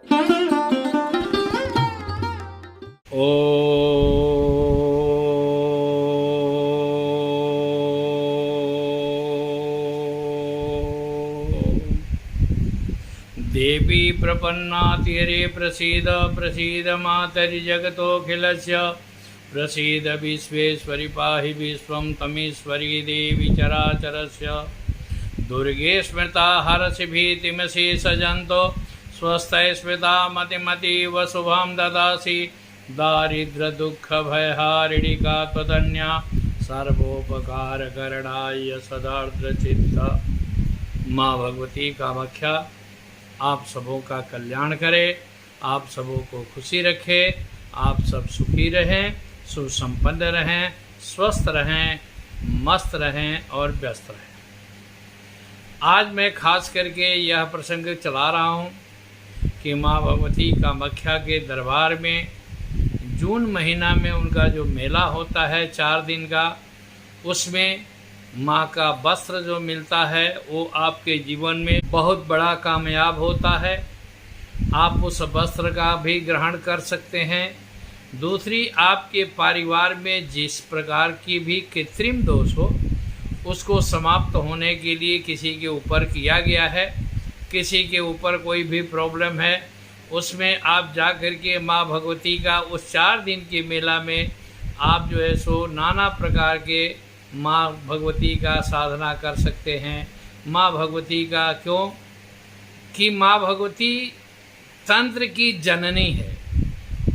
देवी प्रपन्नातिहरे प्रसीद प्रसीद मातरि जगतोऽखिलस्य प्रसीद विश्वेश्वरि पाहि विश्वं तमीश्वरी देवी चराचरस्य दुर्गे स्मृता हरसि भीतिमशेषजन्तो स्वस्थै स्मृता मतिमतीव शुभं ददासि दारिद्र्य दुःख भयहारिणिका त्वदन्या सर्वोपकारकरणाय सदार्द्रचित्त। माँ भगवती कामाख्या आप सबों का कल्याण करे, आप सबों को खुशी रखे, आप सब सुखी रहें, सुसंपन्न रहें, स्वस्थ रहें, मस्त रहें और व्यस्त रहें। आज मैं खास करके यह प्रसंग चला रहा हूँ कि माँ भगवती कामाख्या के दरबार में जून महीना में उनका जो मेला होता है 4 दिन का, उसमें माँ का वस्त्र जो मिलता है वो आपके जीवन में बहुत बड़ा कामयाब होता है। आप उस वस्त्र का भी ग्रहण कर सकते हैं। दूसरी, आपके परिवार में जिस प्रकार की भी कृत्रिम दोष हो उसको समाप्त होने के लिए किसी के ऊपर किया गया है, किसी के ऊपर कोई भी प्रॉब्लम है, उसमें आप जा कर के माँ भगवती का उस 4 दिन के मेला में आप जो है सो नाना प्रकार के माँ भगवती का साधना कर सकते हैं। माँ भगवती का क्यों कि माँ भगवती तंत्र की जननी है।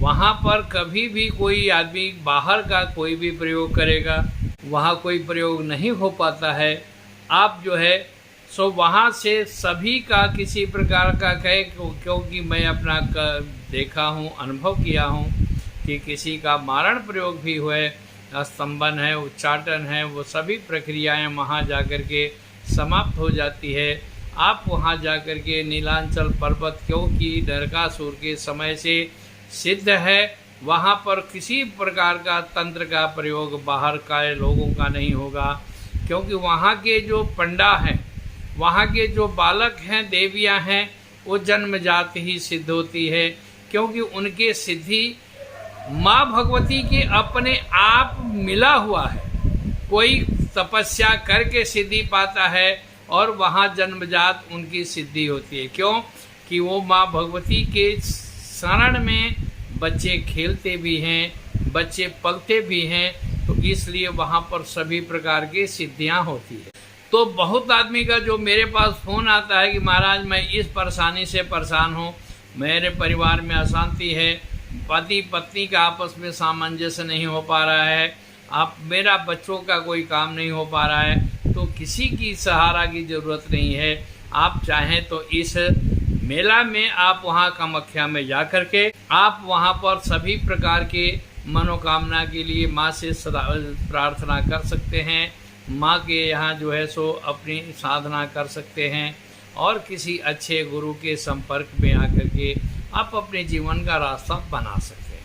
वहाँ पर कभी भी कोई आदमी बाहर का कोई भी प्रयोग करेगा, वहाँ कोई प्रयोग नहीं हो पाता है। आप जो है सो वहाँ से सभी का किसी प्रकार का कहे, क्योंकि मैं अपना देखा हूँ, अनुभव किया हूँ कि किसी का मारण प्रयोग भी हुए, स्तंभन है, उच्चाटन है, वो सभी प्रक्रियाएं वहाँ जाकर के समाप्त हो जाती है। आप वहाँ जाकर के नीलांचल पर्वत, क्योंकि नरकासुर के समय से सिद्ध है, वहाँ पर किसी प्रकार का तंत्र का प्रयोग बाहर का लोगों का नहीं होगा, क्योंकि वहाँ के जो पंडा हैं, वहाँ के जो बालक हैं, देवियाँ हैं, वो जन्मजात ही सिद्ध होती है, क्योंकि उनके सिद्धि माँ भगवती के अपने आप मिला हुआ है। कोई तपस्या करके सिद्धि पाता है और वहाँ जन्मजात उनकी सिद्धि होती है। क्यों कि वो माँ भगवती के शरण में बच्चे खेलते भी हैं, बच्चे पलते भी हैं, तो इसलिए वहाँ पर सभी प्रकार की सिद्धियाँ होती है। तो बहुत आदमी का जो मेरे पास फ़ोन आता है कि महाराज मैं इस परेशानी से परेशान हूँ, मेरे परिवार में अशांति है, पति पत्नी का आपस में सामंजस्य नहीं हो पा रहा है, आप मेरा बच्चों का कोई काम नहीं हो पा रहा है, तो किसी की सहारा की ज़रूरत नहीं है। आप चाहें तो इस मेला में आप वहाँ कामाख्या में जा कर के आप वहाँ पर सभी प्रकार के मनोकामना के लिए माँ से प्रार्थना कर सकते हैं। माँ के यहाँ जो है सो अपनी साधना कर सकते हैं और किसी अच्छे गुरु के संपर्क में आकर के आप अपने जीवन का रास्ता बना सकते हैं।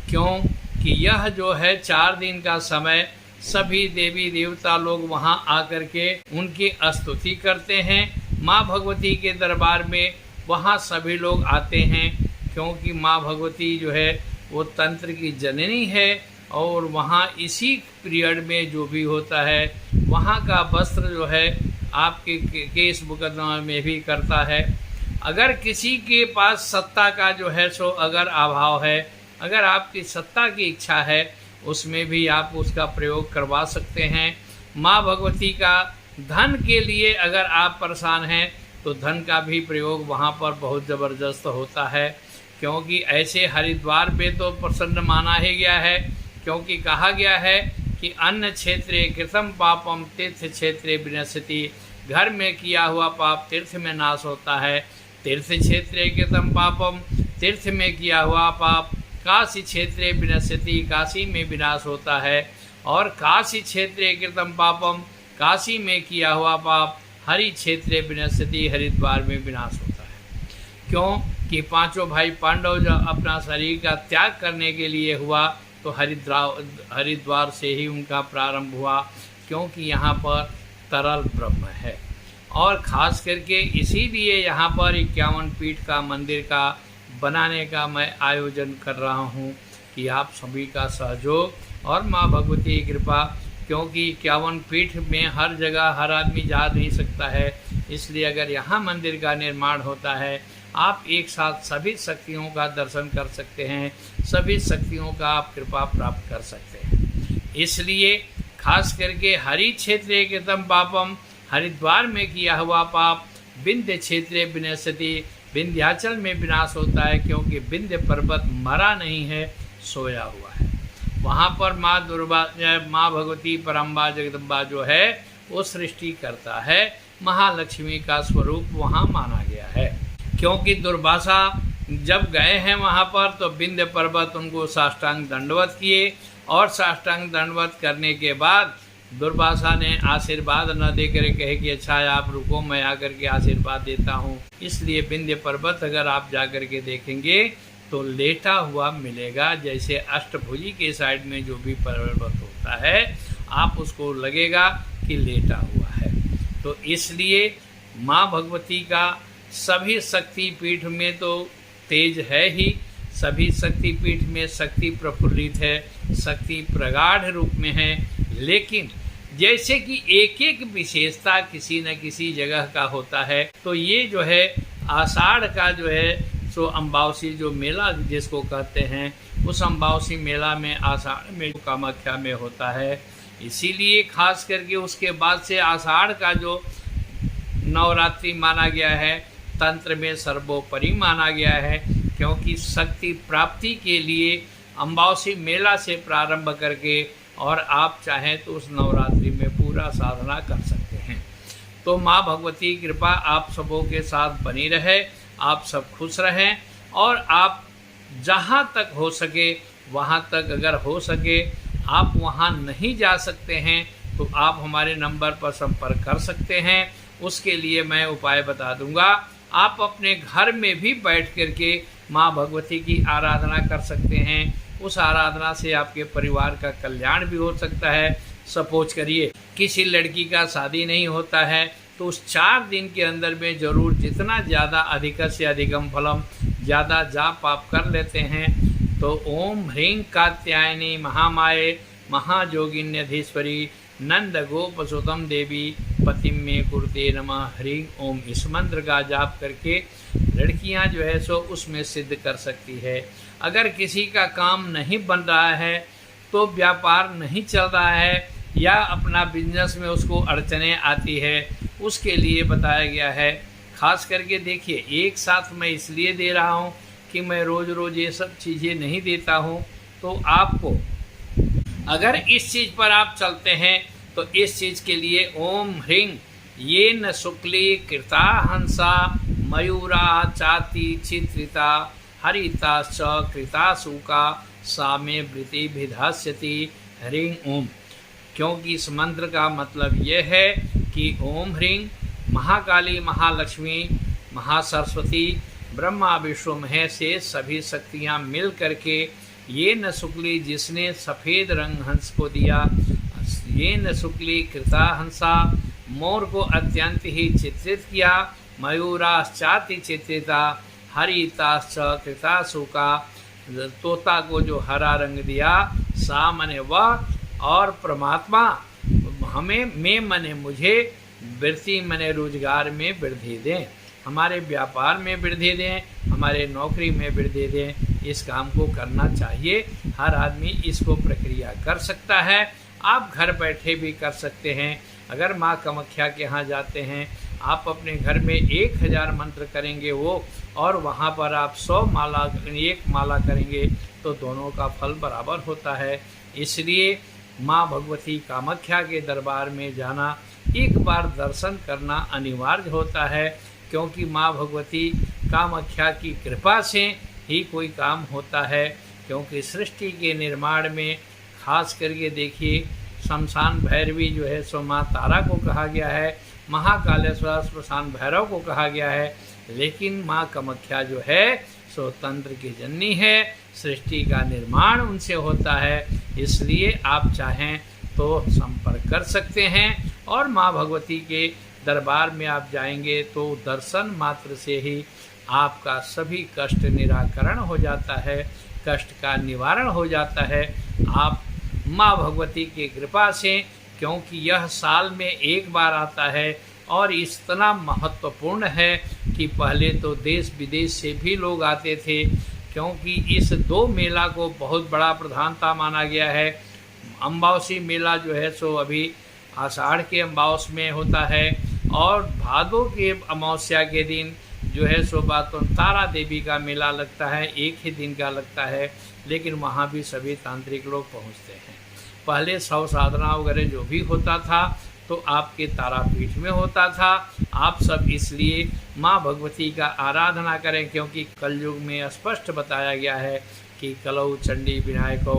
क्यों कि यह जो है 4 दिन का समय सभी देवी देवता लोग वहाँ आकर के उनकी स्तुति करते हैं। माँ भगवती के दरबार में वहाँ सभी लोग आते हैं, क्योंकि माँ भगवती जो है वो तंत्र की जननी है और वहाँ इसी पीरियड में जो भी होता है वहाँ का वस्त्र जो है आपके केस मुकदमा में भी करता है। अगर किसी के पास सत्ता का जो है सो अगर अभाव है, अगर आपकी सत्ता की इच्छा है, उसमें भी आप उसका प्रयोग करवा सकते हैं। माँ भगवती का धन के लिए अगर आप परेशान हैं तो धन का भी प्रयोग वहाँ पर बहुत ज़बरदस्त होता है, क्योंकि ऐसे हरिद्वार पे तो प्रसन्न माना ही गया है, क्योंकि कहा गया है कि अन्न क्षेत्रे कृतम पापम तीर्थ क्षेत्रे विनश्यति। घर में किया हुआ पाप तीर्थ में नाश होता है। तीर्थ क्षेत्रे कृतम पापम, तीर्थ में किया हुआ पाप काशी क्षेत्रे विनश्यति, काशी में विनाश होता है। और काशी क्षेत्रे कृतम पापम, काशी में किया हुआ पाप हरि क्षेत्रे विनश्यति, हरिद्वार में विनाश होता है। क्यों कि 5 भाई पांडव जब अपना शरीर का त्याग करने के लिए हुआ तो हरिद्वार से ही उनका प्रारंभ हुआ, क्योंकि यहाँ पर तरल ब्रह्म है। और ख़ास करके इसीलिए यहाँ पर 51 पीठ का मंदिर का बनाने का मैं आयोजन कर रहा हूँ कि आप सभी का सहयोग और माँ भगवती की कृपा, क्योंकि 51 पीठ में हर जगह हर आदमी जा नहीं सकता है, इसलिए अगर यहाँ मंदिर का निर्माण होता है आप एक साथ सभी शक्तियों का दर्शन कर सकते हैं, सभी शक्तियों का आप कृपा प्राप्त कर सकते हैं। इसलिए खास करके हरि क्षेत्रे कृतम पापम, हरिद्वार में किया हुआ पाप विंध्य क्षेत्रे विनश्यति, विंध्याचल में विनाश होता है, क्योंकि विंध्य पर्वत मरा नहीं है, सोया हुआ है। वहाँ पर माँ भगवती परम्बा जगदम्बा जो है वो सृष्टि करता है, महालक्ष्मी का स्वरूप वहाँ माना गया है। क्योंकि दुर्वासा जब गए हैं वहाँ पर तो विंध्य पर्वत उनको साष्टांग दंडवत किए, और साष्टांग दंडवत करने के बाद दुर्वासा ने आशीर्वाद न देकर कहे कि अच्छा आप रुको, मैं आकर के आशीर्वाद देता हूँ। इसलिए विंध्य पर्वत अगर आप जाकर के देखेंगे तो लेटा हुआ मिलेगा, जैसे अष्टभुजी के साइड में जो भी पर्वत होता है आप उसको लगेगा कि लेटा हुआ है। तो इसलिए माँ भगवती का सभी शक्ति पीठ में तो तेज है ही, सभी शक्ति पीठ में शक्ति प्रफुल्लित है, शक्ति प्रगाढ़ रूप में है, लेकिन जैसे कि एक एक विशेषता किसी न किसी जगह का होता है। तो ये जो है आषाढ़ का जो है सो अम्बावसी जो मेला जिसको कहते हैं, उस अम्बावसी मेला में आषाढ़ में कामाख्या में होता है। इसीलिए खास करके उसके बाद से आषाढ़ का जो नवरात्रि माना गया है, तंत्र में सर्वोपरि माना गया है, क्योंकि शक्ति प्राप्ति के लिए अम्बावसी मेला से प्रारंभ करके और आप चाहें तो उस नवरात्रि में पूरा साधना कर सकते हैं। तो माँ भगवती की कृपा आप सबों के साथ बनी रहे, आप सब खुश रहें, और आप जहाँ तक हो सके वहाँ तक अगर हो सके आप वहाँ नहीं जा सकते हैं तो आप हमारे नंबर पर संपर्क कर सकते हैं। उसके लिए मैं उपाय बता दूंगा। आप अपने घर में भी बैठ करके माँ भगवती की आराधना कर सकते हैं। उस आराधना से आपके परिवार का कल्याण भी हो सकता है। सपोज करिए किसी लड़की का शादी नहीं होता है तो उस 4 दिन के अंदर में जरूर जितना ज़्यादा अधिक से अधिकम फलम ज़्यादा जाप आप कर लेते हैं तो ओम ह्रीं कात्यायनी महामाये महाजोगिन्यधीश्वरी नंद गोपसुतम देवी पतिम में कुरुते नमः ह्रीं ओम, इस मंत्र का जाप करके लड़कियां जो है सो उसमें सिद्ध कर सकती है। अगर किसी का काम नहीं बन रहा है तो व्यापार नहीं चल रहा है या अपना बिजनेस में उसको अड़चने आती है, उसके लिए बताया गया है। खास करके देखिए एक साथ मैं इसलिए दे रहा हूँ कि मैं रोज़ रोज़ ये सब चीज़ें नहीं देता हूँ। तो आपको अगर इस चीज़ पर आप चलते हैं तो इस चीज़ के लिए ओम ह्रीं ये न शुक्ली कृता हंसा मयूरा चाति चित्रिता हरिता च कृता सुका सामे वृत्ति विधास्यति ह्रीं ओम। क्योंकि इस मंत्र का मतलब यह है कि ओम ह्रीं महाकाली महालक्ष्मी महासरस्वती ब्रह्मा विष्णु महेश से सभी शक्तियाँ मिल करके ये न शुक्ली जिसने सफ़ेद रंग हंस को दिया, ये न शुक्ली कृता हंसा मोर को अत्यंत ही चित्रित किया, मयूराश्चाति चित्रिता हरिताश्च कृता सुका तोता को जो हरा रंग दिया, सा मने वह और परमात्मा हमें मैं मने मुझे वृत्ति मने रोजगार में वृद्धि दें, हमारे व्यापार में वृद्धि दें, हमारे नौकरी में वृद्धि दें। इस काम को करना चाहिए। हर आदमी इसको प्रक्रिया कर सकता है। आप घर बैठे भी कर सकते हैं। अगर माँ कामाख्या के यहाँ जाते हैं आप अपने घर में 1000 मंत्र करेंगे वो, और वहाँ पर आप 100 माला 1 माला करेंगे तो दोनों का फल बराबर होता है। इसलिए माँ भगवती कामाख्या के दरबार में जाना, एक बार दर्शन करना अनिवार्य होता है, क्योंकि माँ भगवती कामाख्या की कृपा से ही कोई काम होता है। क्योंकि सृष्टि के निर्माण में खास करके देखिए शमशान भैरवी जो है सो माँ तारा को कहा गया है, महाकालेश्वर श्मशान भैरव को कहा गया है, लेकिन माँ कामाख्या जो है सो तंत्र की जननी है, सृष्टि का निर्माण उनसे होता है। इसलिए आप चाहें तो संपर्क कर सकते हैं और माँ भगवती के दरबार में आप जाएंगे तो दर्शन मात्र से ही आपका सभी कष्ट निराकरण हो जाता है, कष्ट का निवारण हो जाता है। आप माँ भगवती की कृपा से, क्योंकि यह साल में एक बार आता है और इतना महत्वपूर्ण है कि पहले तो देश विदेश से भी लोग आते थे, क्योंकि इस दो मेला को बहुत बड़ा प्रधानता माना गया है। अमावसी मेला जो है सो अभी आषाढ़ के अमावस में होता है और भादों के अमावस्या के दिन जो है सो बातों तारा देवी का मेला लगता है, एक ही दिन का लगता है, लेकिन वहाँ भी सभी तांत्रिक लोग पहुँचते हैं। पहले शव साधना वगैरह जो भी होता था तो आपके तारापीठ में होता था। आप सब इसलिए माँ भगवती का आराधना करें, क्योंकि कलयुग में स्पष्ट बताया गया है कि कलौ चंडी विनायको,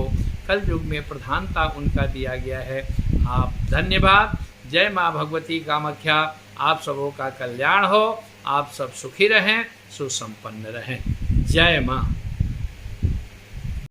कलयुग में प्रधानता उनका दिया गया है। आप धन्यवाद। जय माँ भगवती कामाख्या। आप सबों का कल्याण हो, आप सब सुखी रहें, सुसंपन्न रहें। जय माँ।